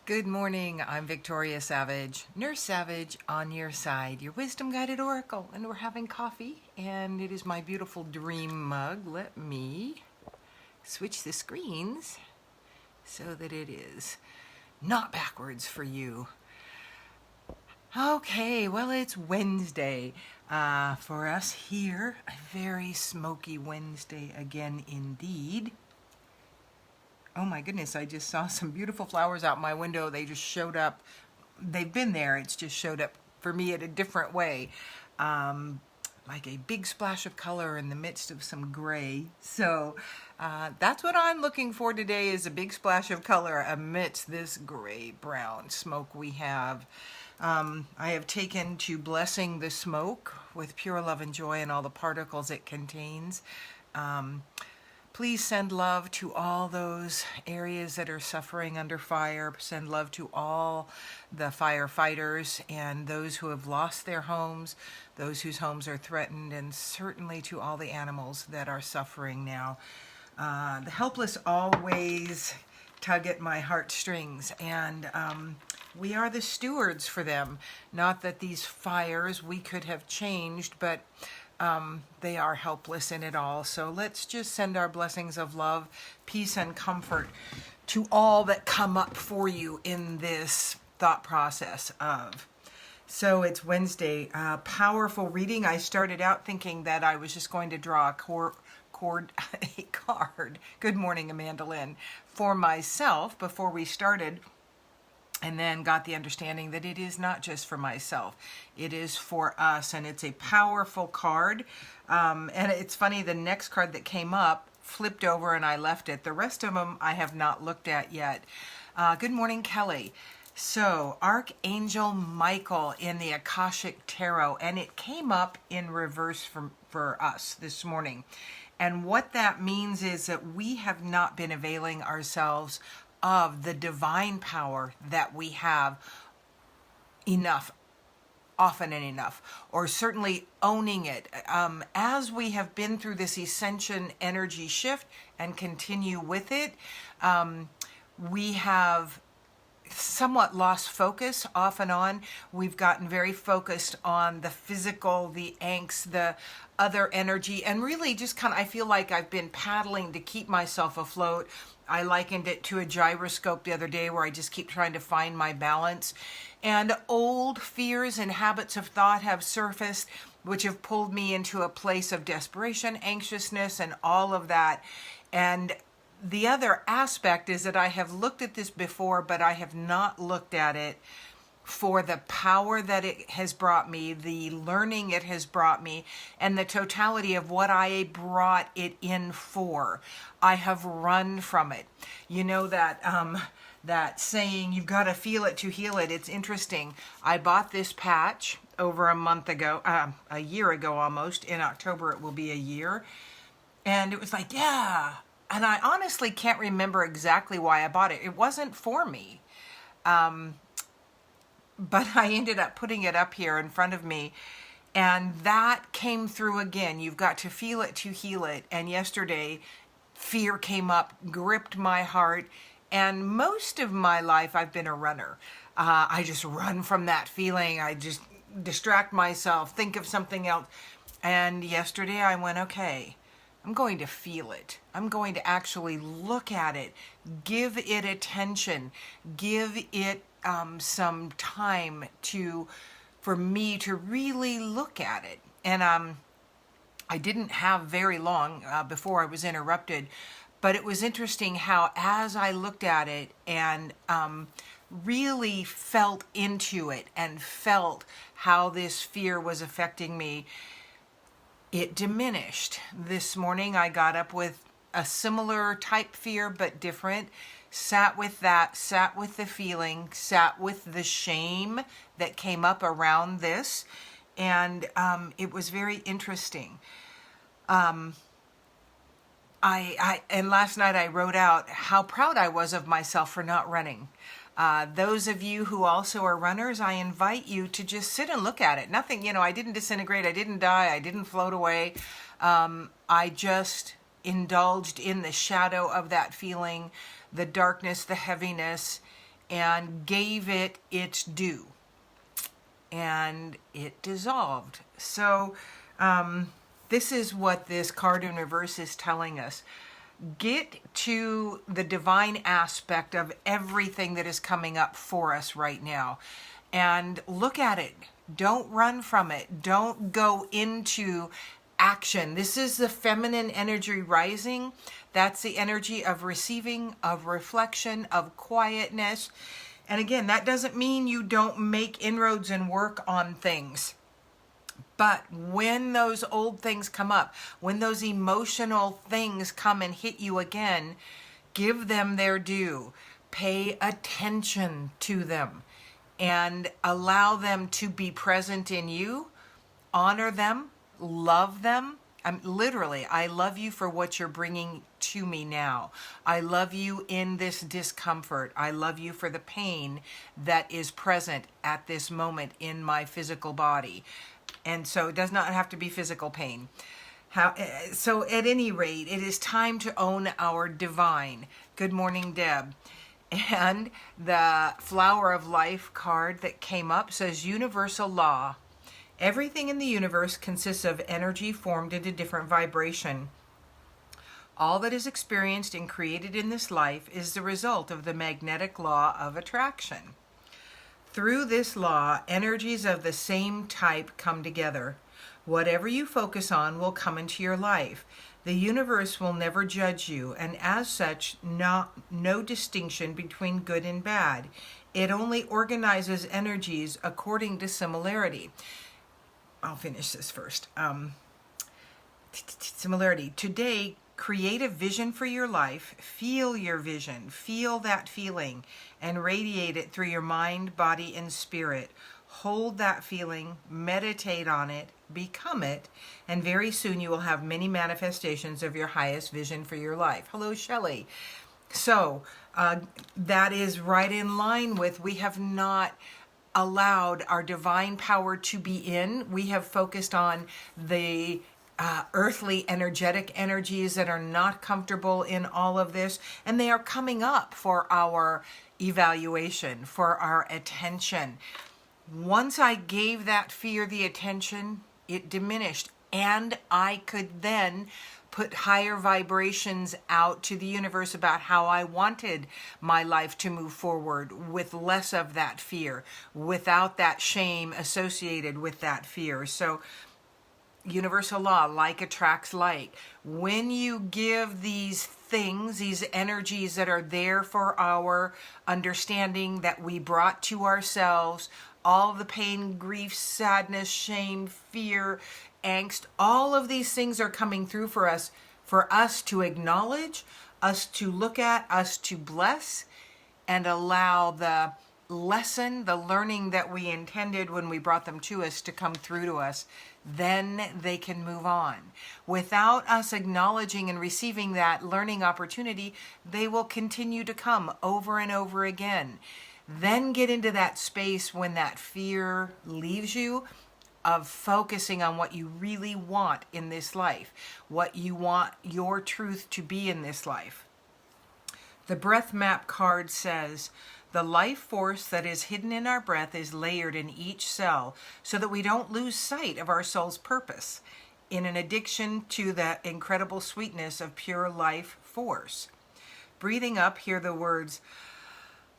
Good morning. I'm Victoria Savage, Nurse Savage on your side, your wisdom guided oracle, and we're having coffee, and it is my beautiful dream mug. Let me switch the screens so that it is not backwards for you. Okay, well, it's Wednesday for us here. A very smoky Wednesday again, indeed. Oh my goodness, I just saw some beautiful flowers out my window. They just showed up. They've been there. It's just showed up for me in a different way. Like a big splash of color in the midst of some gray. So that's what I'm looking for today, is a big splash of color amidst this gray-brown smoke we have. I have taken to blessing the smoke with pure love and joy and all the particles it contains. Please send love to all those areas that are suffering under fire. Send love to all the firefighters and those who have lost their homes, those whose homes are threatened, and certainly to all the animals that are suffering now. The helpless always tug at my heartstrings, and we are the stewards for them. Not that these fires we could have changed, but they are helpless in it all. So let's just send our blessings of love, peace, and comfort to all that come up for you in this thought process of. So it's Wednesday, powerful reading. I started out thinking that I was just going to draw a card. Good morning, Amanda Lynn, for myself before we started. And then got the understanding that it is not just for myself, it is for us, and it's a powerful card. And it's funny, the next card that came up flipped over and I left it. The rest of them I have not looked at yet. Good morning, Kelly. So, Archangel Michael in the Akashic Tarot, and it came up in reverse for us this morning. And what that means is that we have not been availing ourselves of the divine power that we have often enough, or certainly owning it. As we have been through this ascension energy shift and continue with it, we have somewhat lost focus off and on. We've gotten very focused on the physical, the angst, the other energy, and really just I feel like I've been paddling to keep myself afloat. I likened it to a gyroscope the other day where I just keep trying to find my balance. And old fears and habits of thought have surfaced, which have pulled me into a place of desperation, anxiousness, and all of that. And the other aspect is that I have looked at this before, but I have not looked at it for the power that it has brought me, the learning it has brought me, and the totality of what I brought it in for. I have run from it. You know that that saying, you've got to feel it to heal it. It's interesting. I bought this patch over a year ago almost. In October it will be a year. And it was like, yeah. And I honestly can't remember exactly why I bought it. It wasn't for me. But I ended up putting it up here in front of me, and that came through again. You've got to feel it to heal it. And yesterday, fear came up, gripped my heart, and most of my life I've been a runner. I just run from that feeling. I just distract myself, think of something else. And yesterday I went, okay, I'm going to feel it. I'm going to actually look at it, give it attention, give it some time for me to really look at it. And I didn't have very long before I was interrupted, but it was interesting how as I looked at it and really felt into it and felt how this fear was affecting me, it diminished. This morning I got up with a similar type fear, but different. Sat with that, sat with the feeling, sat with the shame that came up around this. And it was very interesting. And last night I wrote out how proud I was of myself for not running. Those of you who also are runners, I invite you to just sit and look at it. Nothing, I didn't disintegrate, I didn't die, I didn't float away. I just indulged in the shadow of that feeling, the darkness, the heaviness, and gave it its due, and it dissolved. So this is what this card in reverse is telling us. Get to the divine aspect of everything that is coming up for us right now and look at it. Don't run from it. Don't go into action. This is the feminine energy rising. That's the energy of receiving, of reflection, of quietness. And again, that doesn't mean you don't make inroads and work on things. But when those old things come up, when those emotional things come and hit you again, give them their due. Pay attention to them and allow them to be present in you. Honor them, love them. Literally, I love you for what you're bringing to me now. I love you in this discomfort. I love you for the pain that is present at this moment in my physical body. And so it does not have to be physical pain. So at any rate, it is time to own our divine. Good morning, Deb. And the Flower of Life card that came up says universal law. Everything in the universe consists of energy formed into different vibration. All that is experienced and created in this life is the result of the magnetic law of attraction. Through this law, energies of the same type come together. Whatever you focus on will come into your life. The universe will never judge you, and as such, no distinction between good and bad. It only organizes energies according to similarity. I'll finish this first. Similarity. Today, create a vision for your life. Feel your vision. Feel that feeling and radiate it through your mind, body, and spirit. Hold that feeling, meditate on it, become it, and very soon you will have many manifestations of your highest vision for your life. Hello, Shelley. So that is right in line with, we have not allowed our divine power to be in. We have focused on the earthly energetic energies that are not comfortable in all of this, and they are coming up for our evaluation, for our attention. Once I gave that fear the attention, it diminished, and I could then put higher vibrations out to the universe about how I wanted my life to move forward with less of that fear, without that shame associated with that fear. So universal law, like attracts like. When you give these things, these energies that are there for our understanding that we brought to ourselves, all the pain, grief, sadness, shame, fear, angst, all of these things are coming through for us to acknowledge, us to look at, us to bless, and allow the lesson, the learning that we intended when we brought them to us to come through to us. Then they can move on. Without us acknowledging and receiving that learning opportunity, they will continue to come over and over again. Then get into that space when that fear leaves you, of focusing on what you really want in this life, what you want your truth to be in this life. The breath map card says, the life force that is hidden in our breath is layered in each cell so that we don't lose sight of our soul's purpose in an addiction to the incredible sweetness of pure life force. Breathing up, hear the words,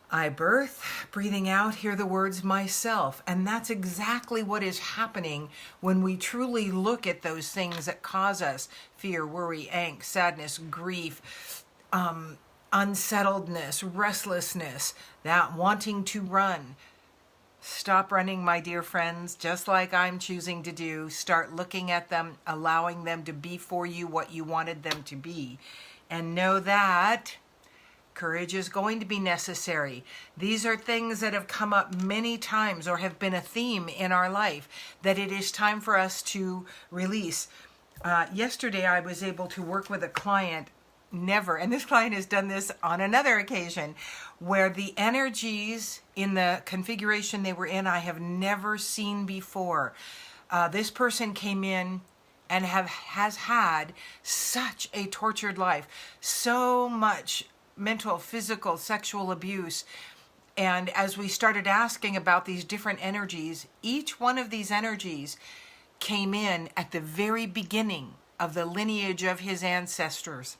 I birth. Breathing out, hear the words, myself. And that's exactly what is happening when we truly look at those things that cause us fear, worry, angst, sadness, grief, unsettledness, restlessness, that wanting to run. Stop running, my dear friends, just like I'm choosing to do. Start looking at them, allowing them to be for you what you wanted them to be. And know that courage is going to be necessary. These are things that have come up many times or have been a theme in our life that it is time for us to release. Yesterday, I was able to work with a client, and this client has done this on another occasion, where the energies in the configuration they were in, I have never seen before. This person came in and has had such a tortured life, so much mental, physical, sexual abuse, And as we started asking about these different energies, each one of these energies came in at the very beginning of the lineage of his ancestors.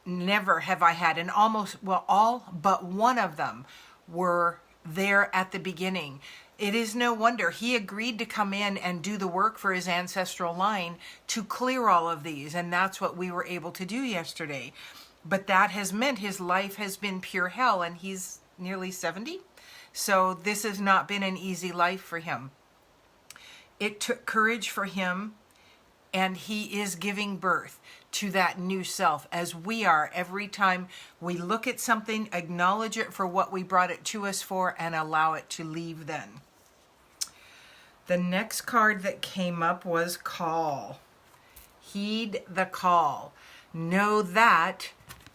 Never have I had, and almost, well, all but one of them were there at the beginning. It is no wonder he agreed to come in and do the work for his ancestral line to clear all of these, and that's what we were able to do yesterday. But that has meant his life has been pure hell, and he's nearly 70. So this has not been an easy life for him. It took courage for him, and he is giving birth to that new self, as we are every time we look at something, acknowledge it for what we brought it to us for, and allow it to leave then. The next card that came up was Call. Heed the call. Know that,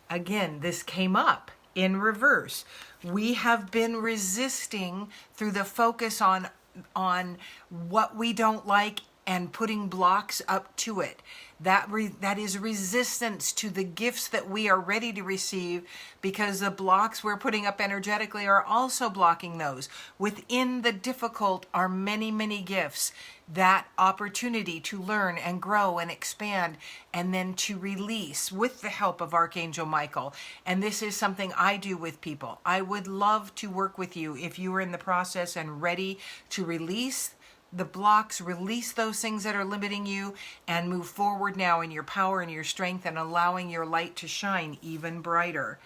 again, this came up in reverse. We have been resisting through the focus on what we don't like and putting blocks up to it. That is resistance to the gifts that we are ready to receive, because the blocks we're putting up energetically are also blocking those. Within the difficult are many, many gifts. That opportunity to learn and grow and expand, and then to release with the help of Archangel Michael. And this is something I do with people. I would love to work with you if you are in the process and ready to release the blocks, release those things that are limiting you, and move forward now in your power and your strength, and allowing your light to shine even brighter.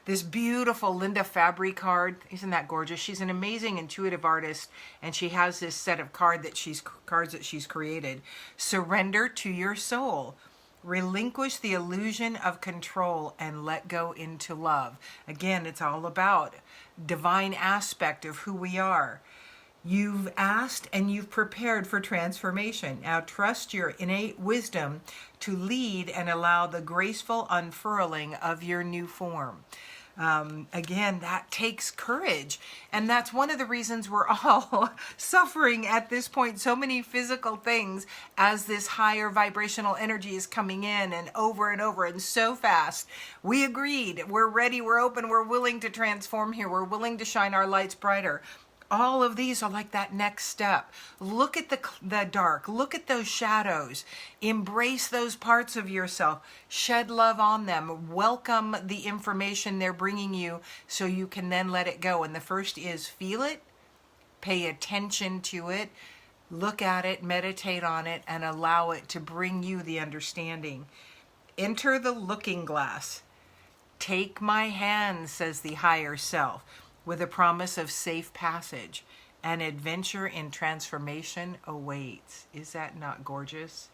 This beautiful Linda Fabry card, isn't that gorgeous? She's an amazing intuitive artist, and she has this set of cards that she's created. Surrender to your soul. Relinquish the illusion of control and let go into love. Again, it's all about divine aspect of who we are. You've asked and you've prepared for transformation. Now trust your innate wisdom to lead and allow the graceful unfurling of your new form. Again, that takes courage. And that's one of the reasons we're all suffering at this point. So many physical things as this higher vibrational energy is coming in and over and so fast. We agreed. We're ready. We're open. We're willing to transform here. We're willing to shine our lights brighter. All of these are like that next step. Look at the dark. Look at those shadows. Embrace those parts of yourself. Shed love on them. Welcome the information they're bringing you so you can then let it go. And the first is feel it, pay attention to it, look at it, meditate on it, and allow it to bring you the understanding. Enter the looking glass. Take my hand, says the higher self, with a promise of safe passage. An adventure in transformation awaits. Is that not gorgeous?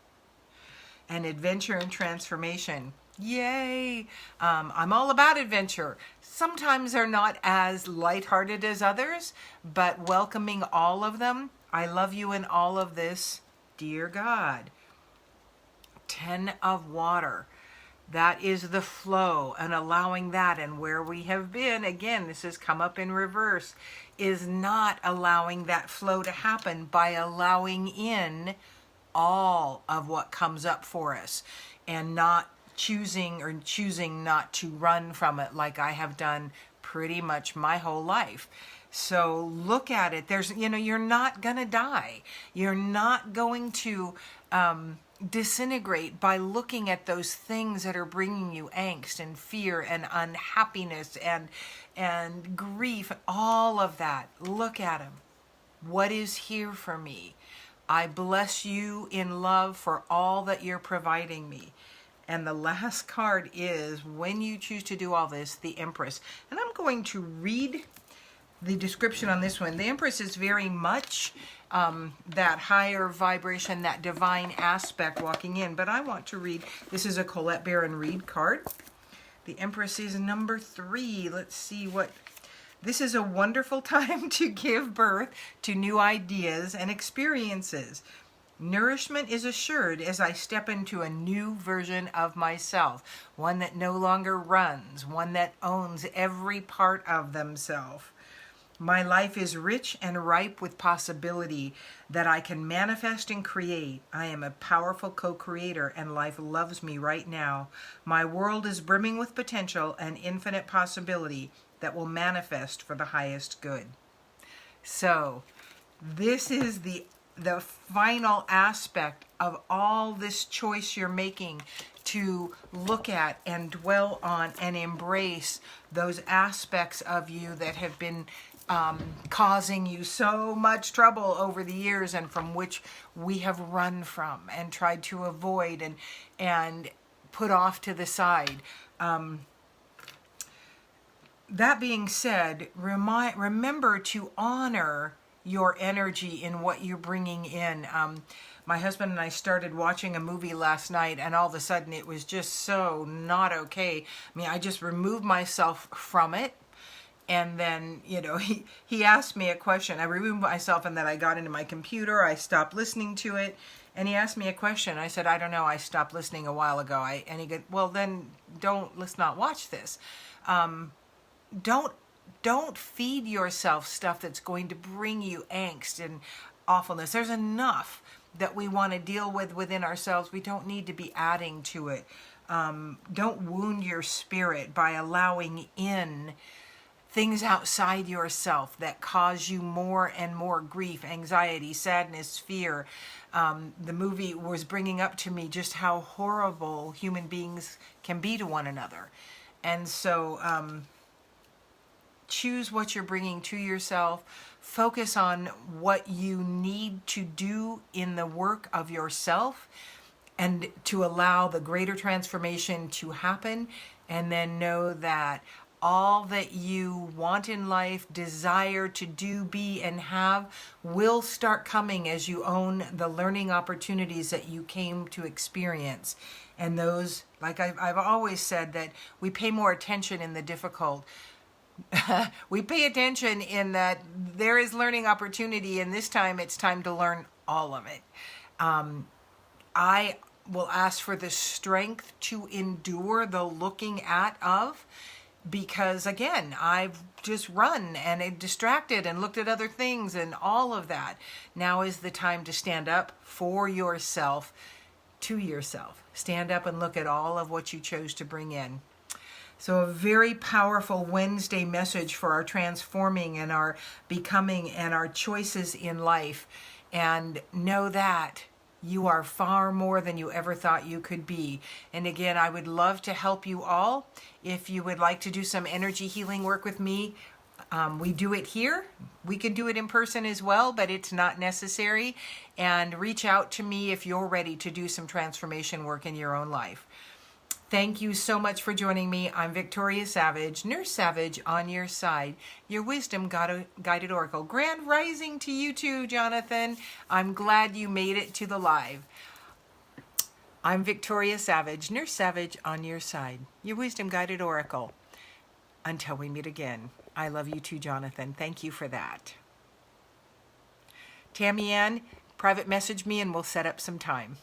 An adventure in transformation. Yay! I'm all about adventure. Sometimes they're not as lighthearted as others, but welcoming all of them. I love you in all of this, dear God. 10 of water. That is the flow, and allowing that, and where we have been, again, this has come up in reverse, is not allowing that flow to happen by allowing in all of what comes up for us, and not choosing not to run from it like I have done pretty much my whole life. So look at it. You're not going to die. You're not going to disintegrate by looking at those things that are bringing you angst and fear and unhappiness and grief, all of that. Look at them. What is here for me? I bless you in love for all that you're providing me. And the last card is, when you choose to do all this, the Empress. And I'm going to read the description on this one. The Empress is very much that higher vibration, that divine aspect walking in. But I want to read, this is a Colette Baron Reid card. The Empress is number 3. Let's see what, this is a wonderful time to give birth to new ideas and experiences. Nourishment is assured as I step into a new version of myself, one that no longer runs, one that owns every part of themselves. My life is rich and ripe with possibility that I can manifest and create. I am a powerful co-creator, and life loves me right now. My world is brimming with potential and infinite possibility. that will manifest for the highest good. So this is the final aspect of all this choice you're making, to look at and dwell on and embrace those aspects of you that have been causing you so much trouble over the years, and from which we have run from and tried to avoid and put off to the side. That being said, remember to honor your energy in what you're bringing in. My husband and I started watching a movie last night, and all of a sudden it was just so not okay. I mean, I just removed myself from it. And then, he asked me a question. I removed myself, and then I got into my computer. I stopped listening to it. And he asked me a question. I said, I don't know. I stopped listening a while ago. And he goes, well, then let's not watch this. Don't feed yourself stuff that's going to bring you angst and awfulness. There's enough that we want to deal with within ourselves. We don't need to be adding to it. Don't wound your spirit by allowing in things outside yourself that cause you more and more grief, anxiety, sadness, fear. The movie was bringing up to me just how horrible human beings can be to one another. And so choose what you're bringing to yourself. Focus on what you need to do in the work of yourself, and to allow the greater transformation to happen. And then know that all that you want in life, desire to do, be, and have will start coming as you own the learning opportunities that you came to experience. And those, like I've always said, that we pay more attention in the difficult. We pay attention in that there is learning opportunity, and this time it's time to learn all of it. I will ask for the strength to endure the looking at of, because again, I've just run and distracted and looked at other things and all of that. Now is the time to stand up for yourself, to yourself. Stand up and look at all of what you chose to bring in. So a very powerful Wednesday message for our transforming and our becoming and our choices in life. And know that you are far more than you ever thought you could be. And again, I would love to help you all. If you would like to do some energy healing work with me, we do it here. We can do it in person as well, but it's not necessary. And reach out to me if you're ready to do some transformation work in your own life. Thank you so much for joining me. I'm Victoria Savage, Nurse Savage on your side, your wisdom guided oracle. Grand rising to you too, Jonathan. I'm glad you made it to the live. I'm Victoria Savage, Nurse Savage on your side, your wisdom guided oracle. Until we meet again, I love you too, Jonathan. Thank you for that. Tammy Ann, private message me and we'll set up some time.